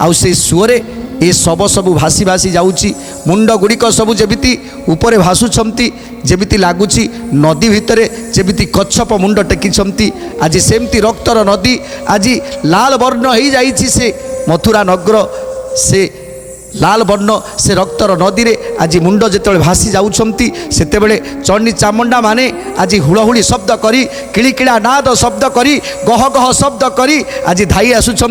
आउ से सुअरे ए शब सबू भासी भासी जाऊँगी मुंड गुड़िक सबू जमिति उपरे भासुंट जमिति लगुच नदी भितर जमिति कच्छप मुंड टेकी आज सेमती रक्तर नदी आज लाल वर्ण हो जाइए से मथुरा नगर से लाल वर्ण से रक्तर नदी रे आज मुंड जिते भासी जाऊँगी सेतेबेले चंडी चामुंडा माने आज हुलहुली शब्द करी किड़िकिड़ा नाद शब्द करी गह गह शब्द करी आज धाई आसुंच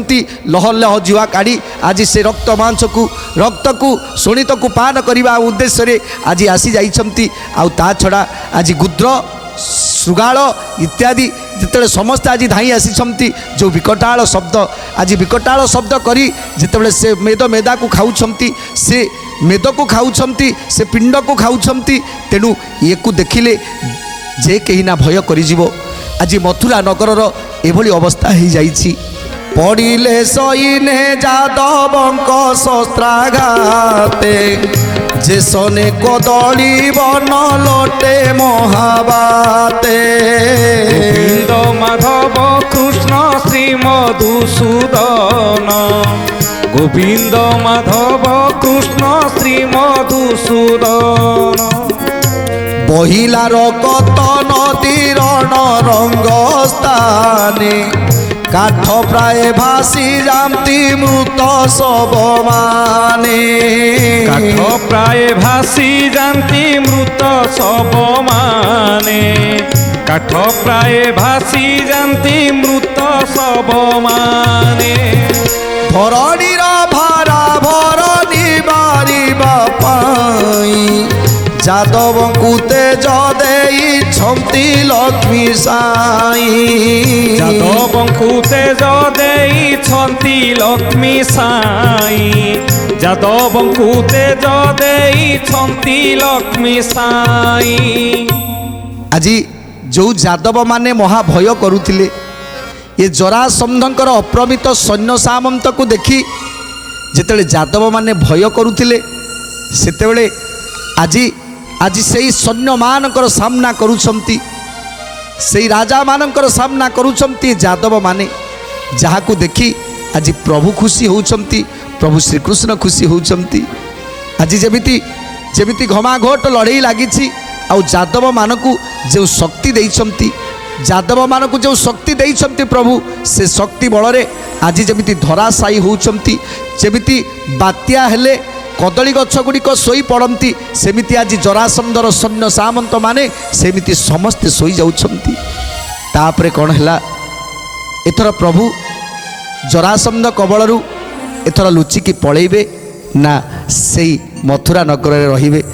लह लह जुआ काढ़ी आज से रक्त मांस को रक्त को शोणित को पान करने उद्देश्य आज आसी जाइछंती आउ ता छड़ा आज गुद्र श्रृगाल इत्यादि जिते समस्ते आज धाई आसी जो विकटाल शब्द आज विकटाल शब्द करी जितेबाला से मेद मेदा को खाऊंट से मेद को खाऊंट से पिंड को खाऊंट तेणु ये को देखिले जे कहीं ना भय करिजिवो आज मथुरा नगर एभली अवस्था हो जाइछि पड़िले सईने जादवंक शस्त्राघाते जे सने कदली बन लोटे महाबाते गोविंद माधव कृष्ण श्री मधुसूदन गोविंद माधव कृष्ण श्री मधुसूदन बहिला रकत नदीर रंग स्थाने काठ प्राय भासी जामती मृत सब माने काठ प्राय भासी जाती मृत सब माने काठ प्राय भासी जाती मृत सब माने धरणीर भारा भरणी बारिबा पाई जादव तेज देइछंती लक्ष्मी साई जादव तेज देइछंती लक्ष्मी साई जादव तेज देइछंती लक्ष्मी साई आज जो जादव माने महाभय करुथिले ये जरासंधंकर अप्रमित सैन्य सामंत को देखी जितेबाला जादव माने भय करुथिले सेतेबेले आज आज से सैन्य मानकर सामना करुछंती से राजा मानकर सामना करुछंती जादव माने जहाँ को देखी आज प्रभु खुशी होउछंती प्रभु श्रीकृष्ण खुशी होउछंती आज जमिति जमिति घमाघोट लड़ई लागिछि आउ जादव मानकु जो शक्ति देइछंती जादव मानकु जो शक्ति देइछंती प्रभु से शक्ति बलरे आज जमिति धराशायी होउछंती जमिति बात्या हेले कदली गछ गुड़िक शोई पड़ती सेमिति आज जरासंधर सैन्य सामंत माने सेमिति समस्ते शोई जाउछंती तापरे कौन है एथर प्रभु जरासंध कबलरू एथर लुचिकी पलैबे ना से मथुरा नगर रे रहिबे।